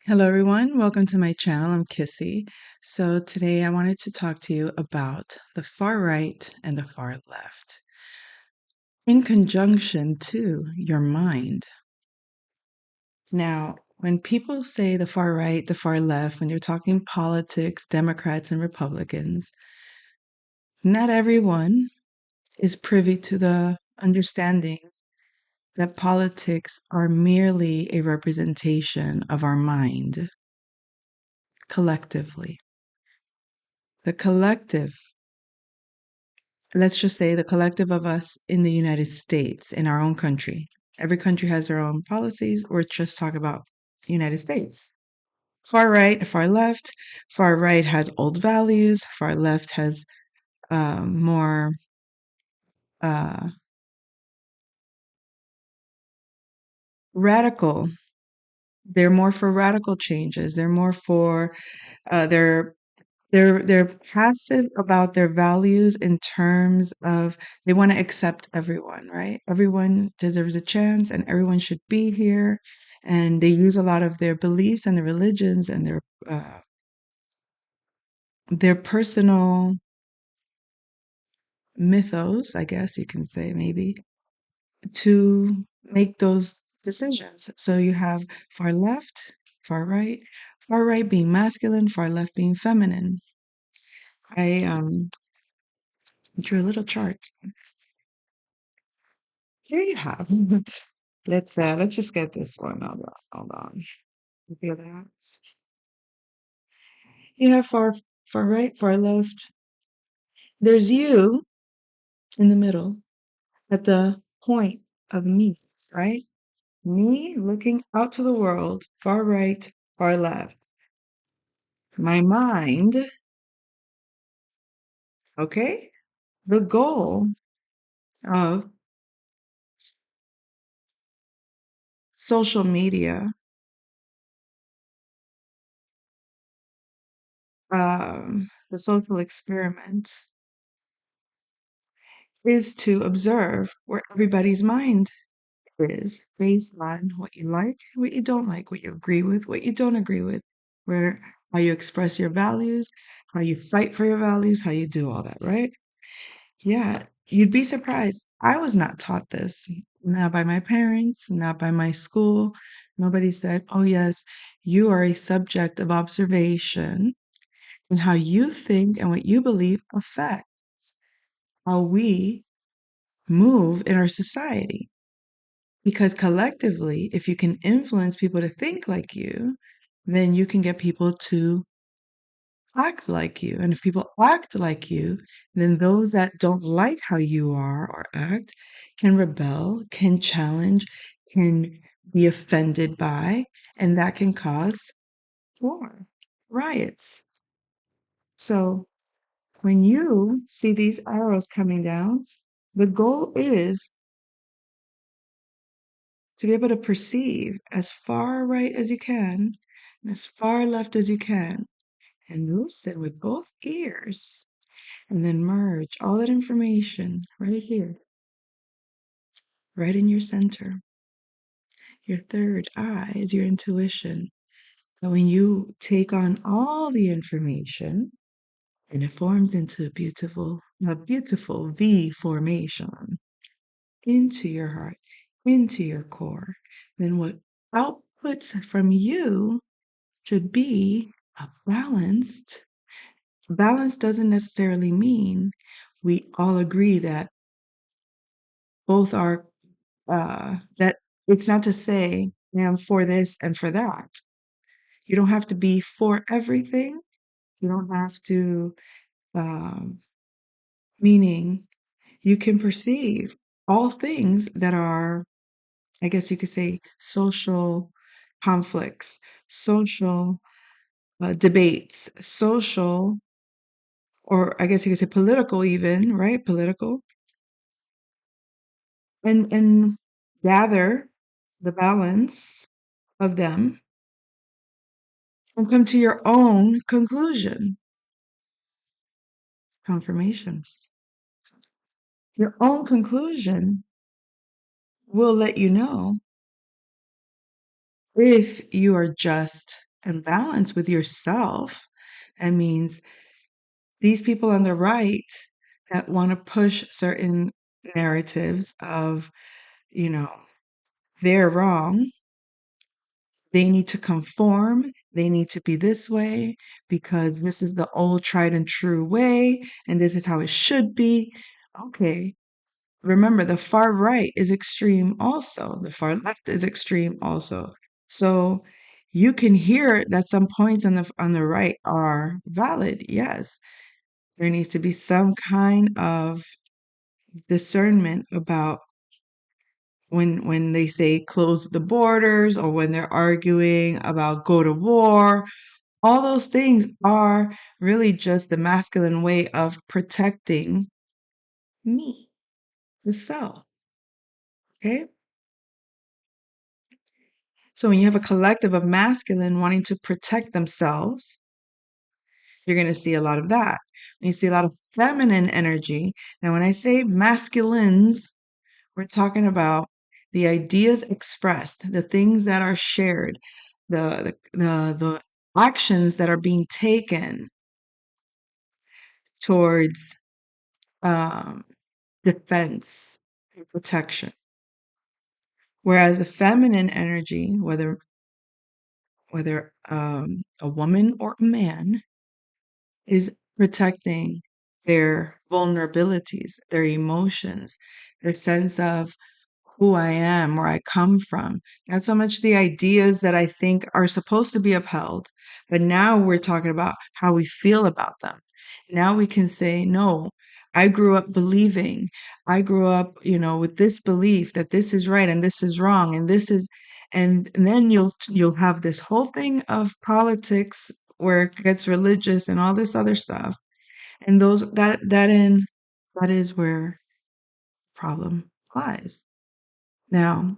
Hello, everyone. Welcome to my channel. I'm Kissy. So, today I wanted to talk to you about the far right and the far left in conjunction to your mind. Now, when people say the far right, the far left, when you're talking politics, Democrats and Republicans, not everyone is privy to the understanding that politics are merely a representation of our mind collectively. The collective, let's just say the collective of us in the United States, in our own country. Every country has their own policies. We're just talking about the United States. Far right, far left. Far right has old values. Far left has more uh, radical. They're more for radical changes. They're more for they're they're passive about their values in terms of they want to accept everyone, right? Everyone deserves a chance and everyone should be here. And they use a lot of their beliefs and their religions and their personal mythos, I guess you can say maybe, to make those decisions. So you have far left, far right being masculine, far left being feminine. I drew a little chart. Here you have. Let's just get this one. Hold on. You feel that? You have far right, far left. There's you in the middle at the point of me, right? Me looking out to the world, far right, far left. My mind, okay? The goal of social media, the social experiment, is to observe where everybody's mind is based on what you like, what you don't like, what you agree with, what you don't agree with, where how you express your values, how you fight for your values, how you do all that, right? Yeah, you'd be surprised. I was not taught this, not by my parents, not by my school. Nobody said, oh, yes, you are a subject of observation, and how you think and what you believe affects how we move in our society. Because collectively, if you can influence people to think like you, then you can get people to act like you. And if people act like you, then those that don't like how you are or act can rebel, can challenge, can be offended by, and that can cause war, riots. So when you see these arrows coming down, the goal is to be able to perceive as far right as you can and as far left as you can and listen with both ears and then merge all that information right here, right in your center. Your third eye is your intuition. So when you take on all the information and it forms into a beautiful V formation into your heart, into your core, then what outputs from you should be a balanced. Balance doesn't necessarily mean we all agree that both are that it's not to say I'm for this and for that. You don't have to be for everything. You don't have to, um, meaning you can perceive all things that are, I guess you could say, social conflicts, social debates, social, or I guess you could say political, even, right? Political, and gather the balance of them and come to your own conclusion. Confirmation. Your own conclusion will let you know if you are just and balance with yourself. That means these people on the right that want to push certain narratives of, you know, they're wrong, they need to conform, they need to be this way because this is the old tried and true way, and this is how it should be. Okay. Remember, the far right is extreme also. The far left is extreme also. So you can hear that some points on the right are valid. Yes, there needs to be some kind of discernment about when they say close the borders or when they're arguing about go to war. All those things are really just the masculine way of protecting me, the self. Okay. So when you have a collective of masculine wanting to protect themselves, you're going to see a lot of that. When you see a lot of feminine energy. Now, when I say masculines, we're talking about the ideas expressed, the things that are shared, the actions that are being taken towards um, defense and protection. Whereas the feminine energy, whether a woman or a man, is protecting their vulnerabilities, their emotions, their sense of who I am, where I come from. Not so much the ideas that I think are supposed to be upheld, but now we're talking about how we feel about them. Now we can say, no, I grew up believing, I grew up, with this belief that this is right and this is wrong and this is, and then you'll have this whole thing of politics where it gets religious and all this other stuff. And that is where problem lies. Now,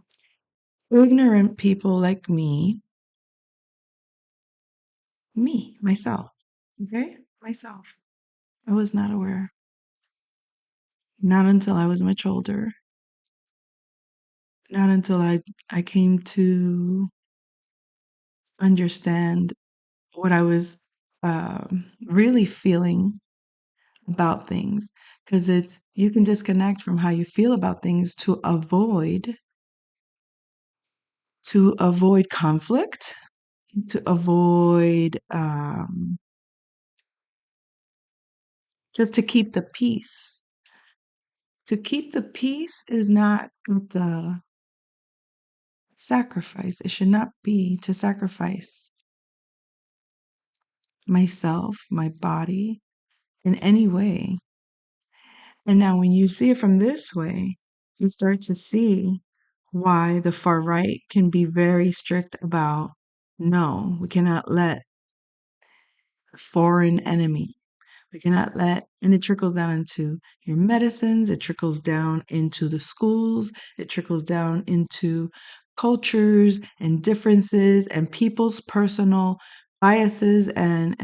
ignorant people like myself, okay? Myself. I was not aware. Not until I was much older. Not until I came to understand what I was really feeling about things. Because you can disconnect from how you feel about things to avoid conflict, to avoid just to keep the peace. To keep the peace is not the sacrifice. It should not be to sacrifice myself, my body in any way. And now, when you see it from this way, you start to see why the far right can be very strict about no, we cannot let a foreign enemy. We cannot let, and it trickles down into your medicines, it trickles down into the schools, it trickles down into cultures and differences and people's personal biases and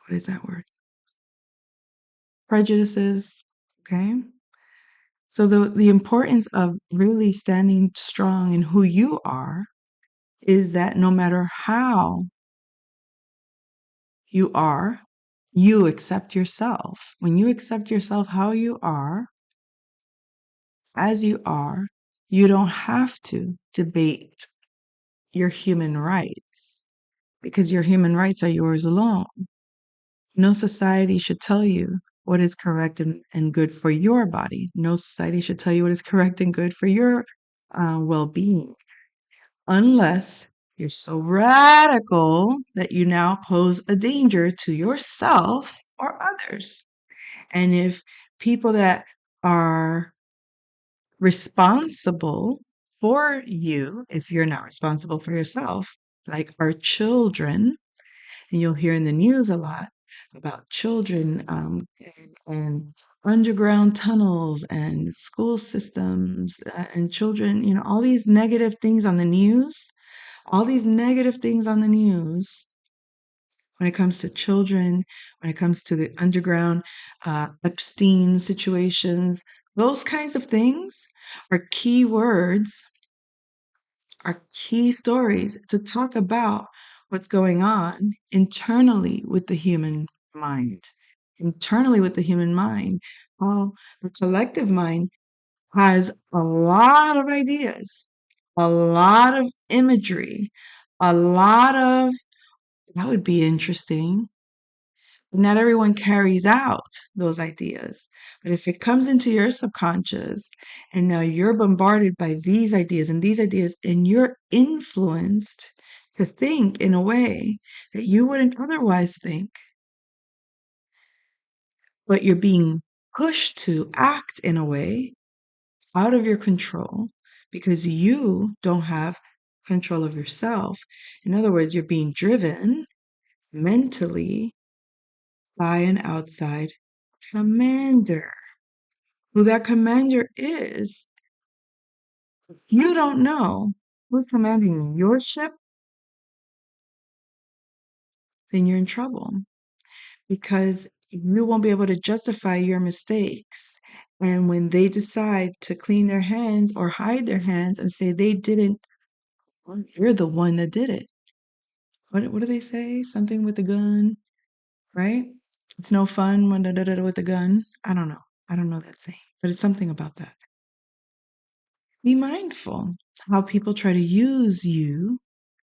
what is that word? Prejudices. Okay. So the importance of really standing strong in who you are is that no matter how you are, you accept yourself. When you accept yourself how you are, as you are, you don't have to debate your human rights because your human rights are yours alone. No society should tell you what is correct and good for your body. No society should tell you what is correct and good for your well being, unless you're so radical that you now pose a danger to yourself or others. And if people that are responsible for you, if you're not responsible for yourself, like our children, and you'll hear in the news a lot about children and underground tunnels and school systems and children, all these negative things on the news, all these negative things on the news when it comes to children, when it comes to the underground Epstein situations, those kinds of things are key words are key stories to talk about what's going on internally with the human mind. Internally with the human mind, how the collective mind has a lot of ideas, a lot of imagery, a lot of that would be interesting. Not everyone carries out those ideas. But if it comes into your subconscious and now you're bombarded by these ideas, and you're influenced to think in a way that you wouldn't otherwise think, but you're being pushed to act in a way out of your control because you don't have control of yourself. In other words, you're being driven mentally by an outside commander. Who that commander is, if you don't know who's commanding your ship, then you're in trouble because you won't be able to justify your mistakes. And when they decide to clean their hands or hide their hands and say they didn't, well, you're the one that did it. What do they say? Something with the gun, right? It's no fun when with the gun. I don't know. I don't know that saying, but it's something about that. Be mindful how people try to use you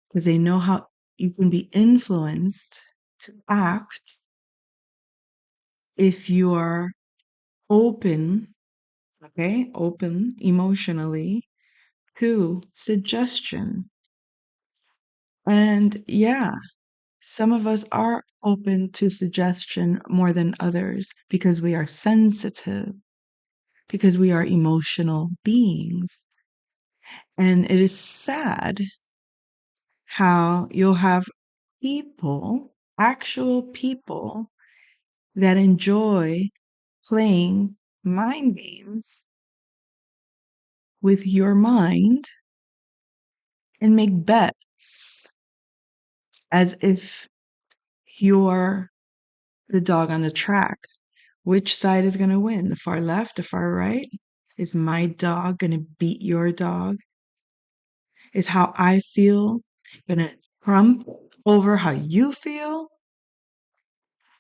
because they know how you can be influenced to act if you are open, okay, open emotionally to suggestion. And yeah, some of us are open to suggestion more than others because we are sensitive, because we are emotional beings. And it is sad how you'll have people, actual people, that enjoy playing mind games with your mind and make bets as if you're the dog on the track. Which side is going to win? The far left, the far right? Is my dog going to beat your dog? Is how I feel going to trump over how you feel?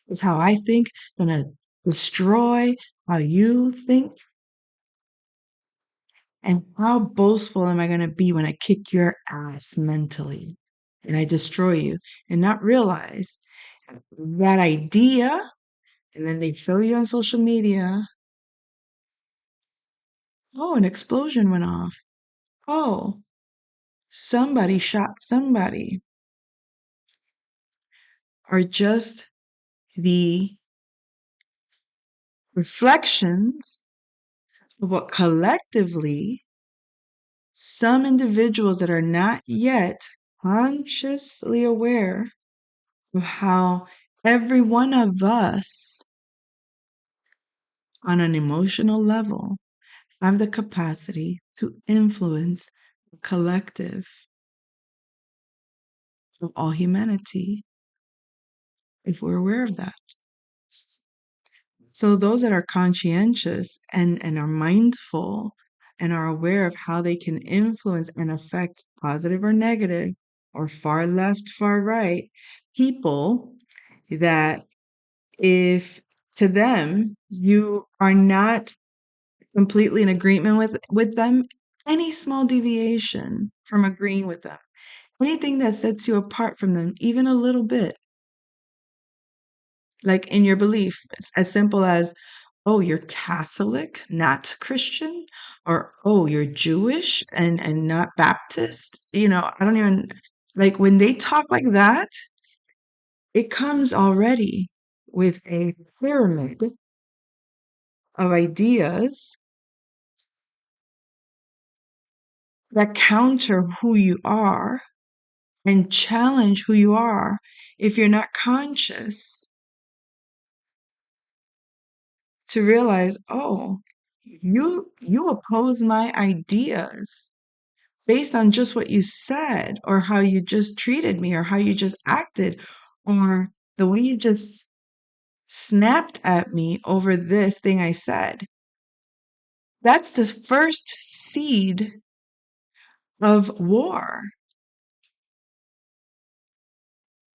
Is how I think going to destroy how you think? And how boastful am I going to be when I kick your ass mentally and I destroy you and not realize that idea? And then they show you on social media, oh, an explosion went off. Oh, somebody shot somebody. Are just the reflections of what collectively some individuals that are not yet consciously aware of how every one of us on an emotional level have the capacity to influence the collective of all humanity if we're aware of that. So those that are conscientious and are mindful and are aware of how they can influence and affect positive or negative or far left, far right people, that if to them you are not completely in agreement with them, any small deviation from agreeing with them, anything that sets you apart from them, even a little bit, like in your belief, it's as simple as, oh, you're Catholic, not Christian, or oh, you're Jewish and not Baptist. I don't even like when they talk like that, it comes already with a pyramid of ideas that counter who you are and challenge who you are if you're not conscious to realize, oh, you oppose my ideas based on just what you said or how you just treated me or how you just acted or the way you just snapped at me over this thing I said. That's the first seed of war.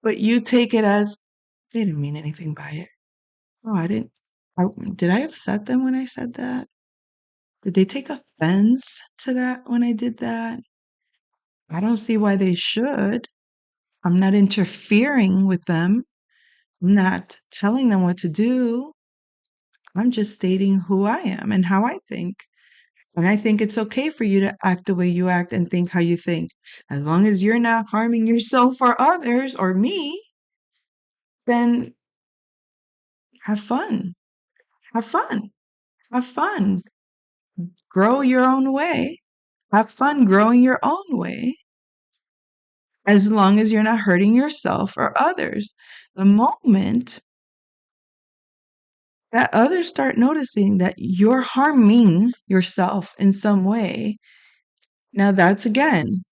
But you take it as they didn't mean anything by it. Oh, I didn't. Did I upset them when I said that? Did they take offense to that when I did that? I don't see why they should. I'm not interfering with them. I'm not telling them what to do. I'm just stating who I am and how I think. And I think it's okay for you to act the way you act and think how you think. As long as you're not harming yourself or others or me, then have fun. Have fun. Have fun. Grow your own way. Have fun growing your own way as long as you're not hurting yourself or others. The moment that others start noticing that you're harming yourself in some way, now that's again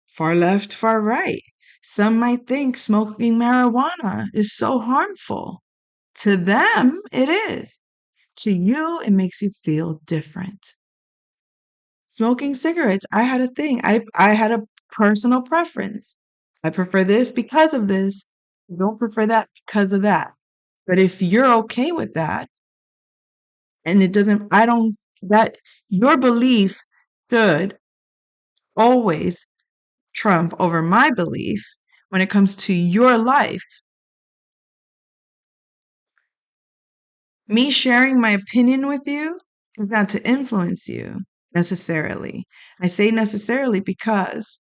far left, far right. Some might think smoking marijuana is so harmful. To them, it is. To you, it makes you feel different. Smoking cigarettes, I had a thing. I had a personal preference. I prefer this because of this. I don't prefer that because of that. But if you're okay with that, and it doesn't, I don't, that your belief should always trump over my belief when it comes to your life. Me sharing my opinion with you is not to influence you necessarily. I say necessarily because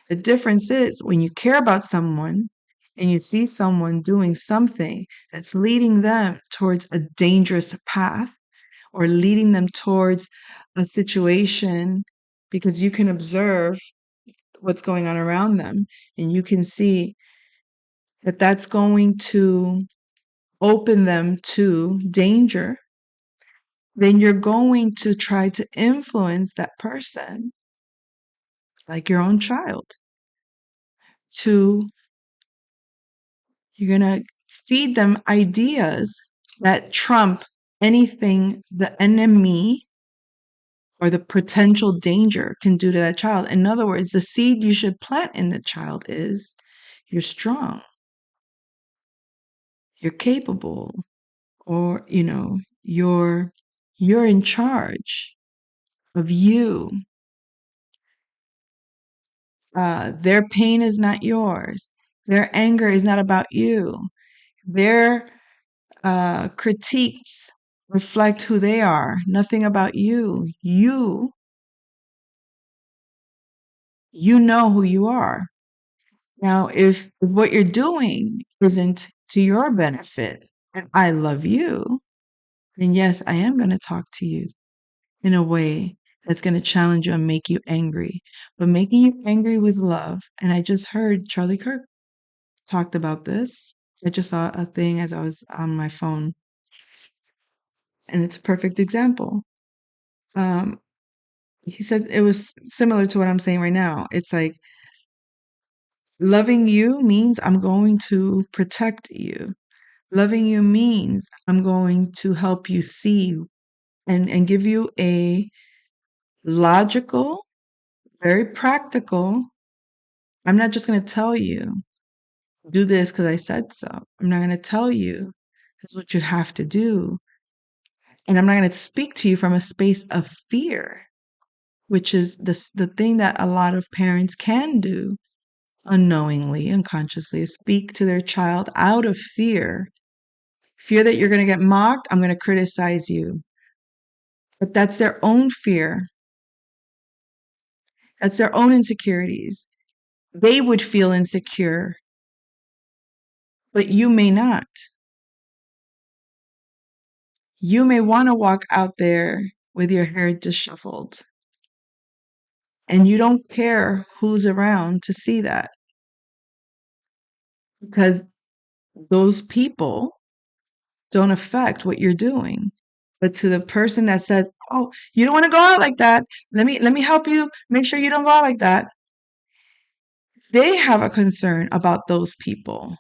the difference is when you care about someone and you see someone doing something that's leading them towards a dangerous path or leading them towards a situation because you can observe what's going on around them and you can see that that's going to open them to danger, then you're going to try to influence that person, like your own child, to you're going to feed them ideas that trump anything the enemy or the potential danger can do to that child. In other words, the seed you should plant in the child is you're strong, you're capable, or you're in charge of you. Their pain is not yours. Their anger is not about you. Their critiques reflect who they are, nothing about you. You know who you are. Now, if what you're doing isn't to your benefit and I love you, then yes, I am going to talk to you in a way that's going to challenge you and make you angry, but making you angry with love. And I just heard Charlie Kirk talked about this. I just saw a thing as I was on my phone, and it's a perfect example. Um, he said it was similar to what I'm saying right now. It's like loving you means I'm going to protect you. Loving you means I'm going to help you see and give you a logical, very practical. I'm not just going to tell you, do this because I said so. I'm not going to tell you, this is what you have to do. And I'm not going to speak to you from a space of fear, which is the thing that a lot of parents can do unknowingly, unconsciously, is speak to their child out of fear. Fear that you're going to get mocked, I'm going to criticize you. But that's their own fear. That's their own insecurities. They would feel insecure, but you may not. You may want to walk out there with your hair disheveled, and you don't care who's around to see that because those people don't affect what you're doing. But to the person that says, "Oh, you don't want to go out like that. Let me help you make sure you don't go out like that." They have a concern about those people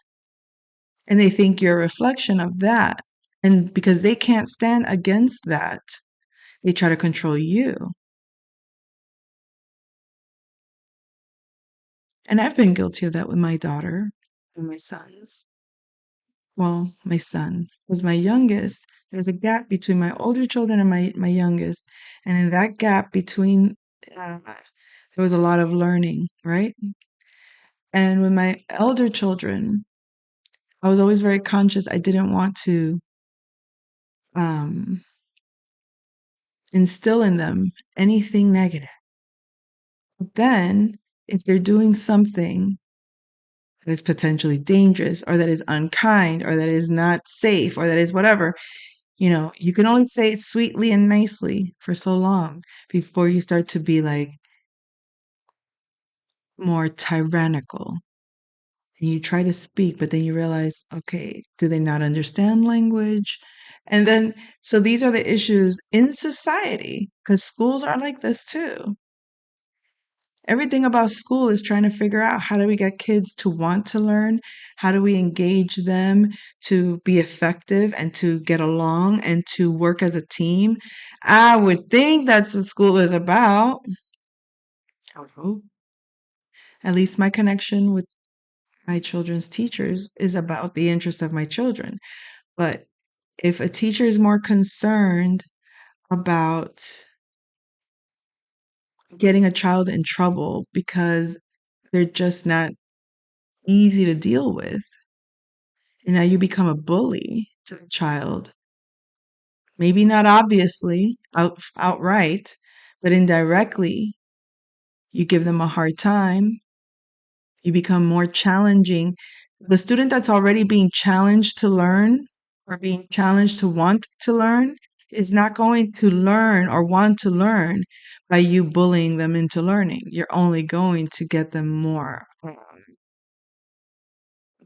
and they think you're a reflection of that. And because they can't stand against that, they try to control you. And I've been guilty of that with my daughter and my sons. Well, my son was my youngest. There's a gap between my older children and my youngest. And in that gap between, there was a lot of learning, right? And with my elder children, I was always very conscious. I didn't want to um, instill in them anything negative. But then, if they're doing something that is potentially dangerous or that is unkind or that is not safe or that is whatever, you can only say it sweetly and nicely for so long before you start to be like more tyrannical. And you try to speak, but then you realize, okay, do they not understand language? And then, so these are the issues in society because schools are like this too. Everything about school is trying to figure out how do we get kids to want to learn? How do we engage them to be effective and to get along and to work as a team? I would think that's what school is about. I would hope. At least my connection with my children's teachers is about the interest of my children. But if a teacher is more concerned about getting a child in trouble because they're just not easy to deal with, and now you become a bully to the child. Maybe not obviously, outright, but indirectly, you give them a hard time. You become more challenging. The student that's already being challenged to learn or being challenged to want to learn is not going to learn or want to learn by you bullying them into learning. You're only going to get them more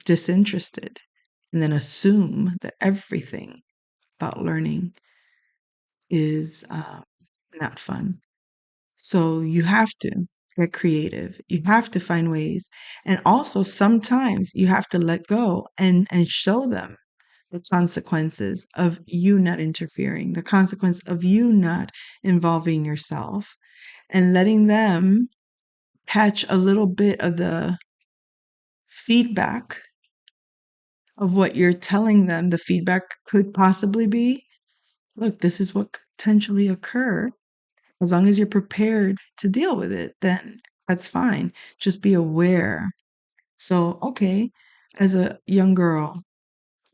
disinterested and then assume that everything about learning is not fun. So you have to get creative. You have to find ways. And also sometimes you have to let go and show them the consequences of you not interfering, the consequence of you not involving yourself and letting them catch a little bit of the feedback of what you're telling them. The feedback could possibly be, look, this is what could potentially occur. As long as you're prepared to deal with it, then that's fine. Just be aware. So, okay, as a young girl,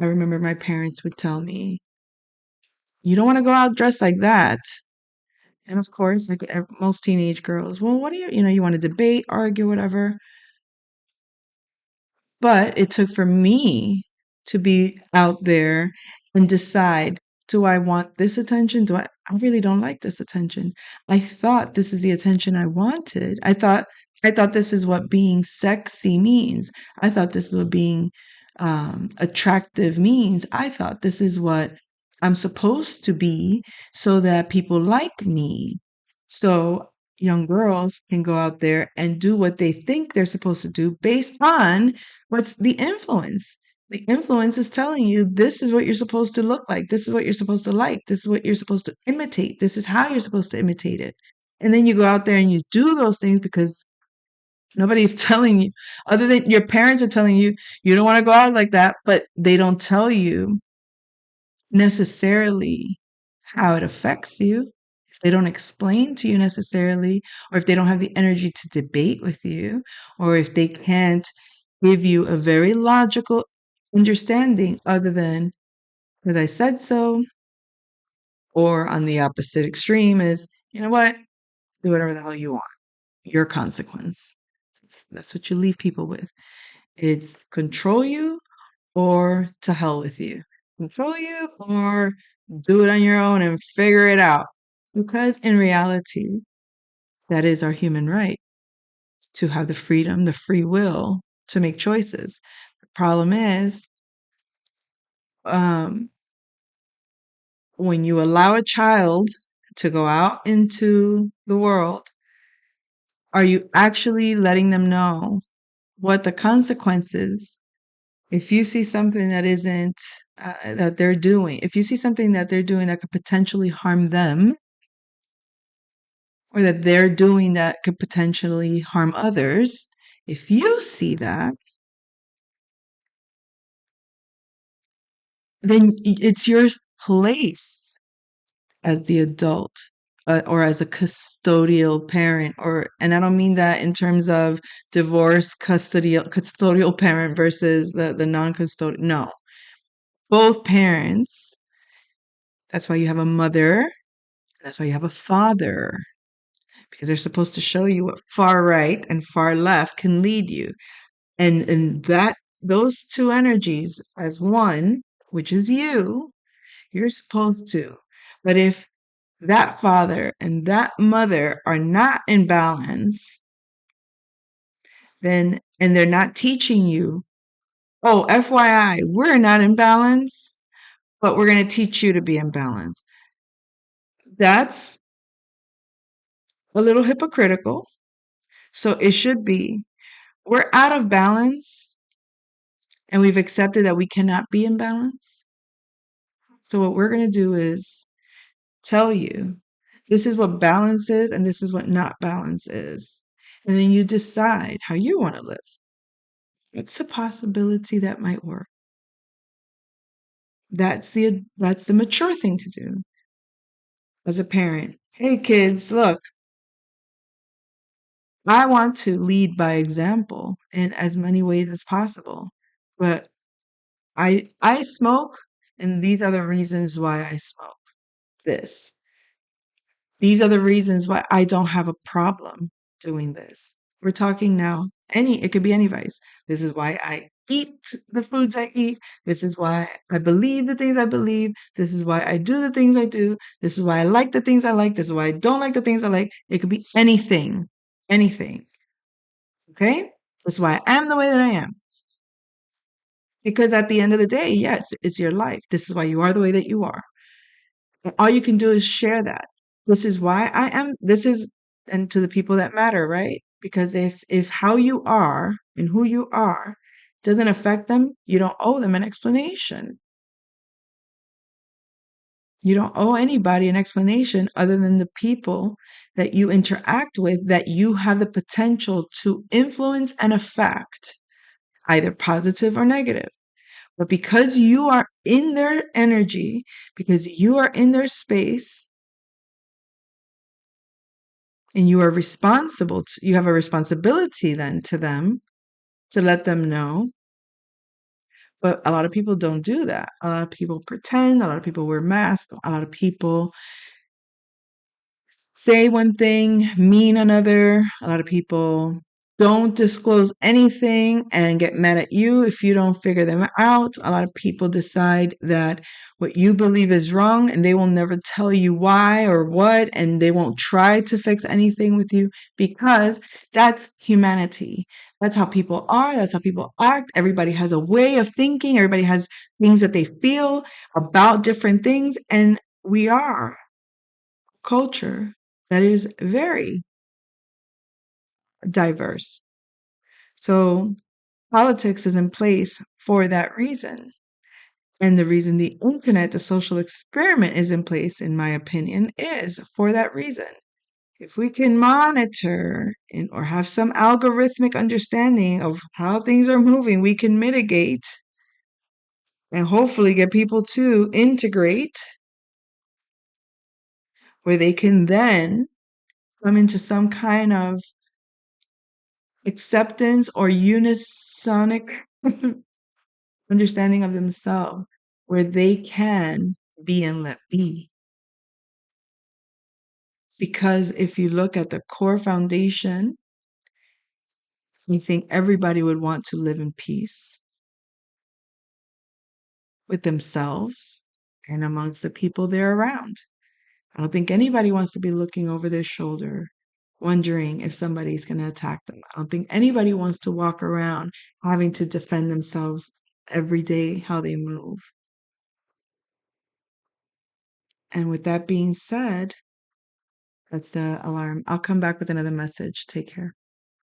I remember my parents would tell me, you don't want to go out dressed like that. And of course, like most teenage girls, well, what do you want to debate, argue, whatever. But it took for me to be out there and decide, do I want this attention? I really don't like this attention. I thought this is the attention I wanted. I thought this is what being sexy means. I thought this is what being attractive means. I thought this is what I'm supposed to be so that people like me. So young girls can go out there and do what they think they're supposed to do based on what's the influence? The influence is telling you this is what you're supposed to look like. This is what you're supposed to like. This is what you're supposed to imitate. This is how you're supposed to imitate it. And then you go out there and you do those things because nobody's telling you, other than your parents are telling you, you don't want to go out like that, but they don't tell you necessarily how it affects you. If they don't explain to you necessarily, or if they don't have the energy to debate with you, or if they can't give you a very logical understanding other than because I said so, or on the opposite extreme is, you know what, do whatever the hell you want. Your consequence. That's what you leave people with. It's control you or to hell with you. Control you or do it on your own and figure it out. Because in reality, that is our human right to have the freedom, the free will to make choices. The problem is, um, when you allow a child to go out into the world, are you actually letting them know what the consequences if you see something that isn't that they're doing, if you see something that they're doing that could potentially harm them, or that they're doing that could potentially harm others, If you see that, then it's your place as the adult, or as a custodial parent, and I don't mean that in terms of divorce custodial parent versus the non-custodial. No, both parents. That's why you have a mother. That's why you have a father, because they're supposed to show you what far right and far left can lead you. And that those two energies as one, which is you're supposed to. But if that father and that mother are not in balance, then and they're not teaching you, oh, FYI, we're not in balance, but we're going to teach you to be in balance. That's a little hypocritical. So it should be, we're out of balance and we've accepted that we cannot be in balance. So what we're going to do is tell you this is what balance is and this is what not balance is. And then you decide how you want to live. It's a possibility that might work. That's the mature thing to do as a parent. Hey kids, look, I want to lead by example in as many ways as possible. But I smoke, and these are the reasons why I smoke. This. These are the reasons why I don't have a problem doing this. We're talking now, it could be any vice. This is why I eat the foods I eat. This is why I believe the things I believe. This is why I do the things I do. This is why I like the things I like. This is why I don't like the things I like. It could be anything. Anything. Okay? That's why I am the way that I am. Because at the end of the day, yes, it's your life. This is why you are the way that you are. And all you can do is share that. This is why I am, and to the people that matter, right? Because if how you are and who you are doesn't affect them, you don't owe them an explanation. You don't owe anybody an explanation other than the people that you interact with that you have the potential to influence and affect, either positive or negative. But because you are in their energy, because you are in their space, and you have a responsibility then to them to let them know. But a lot of people don't do that. A lot of people pretend, a lot of people wear masks, a lot of people say one thing, mean another. A lot of people don't disclose anything and get mad at you if you don't figure them out. A lot of people decide that what you believe is wrong and they will never tell you why or what, and they won't try to fix anything with you because that's humanity. That's how people are. That's how people act. Everybody has a way of thinking. Everybody has things that they feel about different things. And we are culture that is very diverse. So politics is in place for that reason. And the reason the internet, the social experiment, is in place, in my opinion, is for that reason. If we can monitor or have some algorithmic understanding of how things are moving, we can mitigate and hopefully get people to integrate where they can then come into some kind of acceptance or unisonic understanding of themselves where they can be and let be. Because if you look at the core foundation, I think everybody would want to live in peace with themselves and amongst the people they're around. I don't think anybody wants to be looking over their shoulder, wondering if somebody's going to attack them. I don't think anybody wants to walk around having to defend themselves every day how they move. And with that being said, that's the alarm. I'll come back with another message. Take care.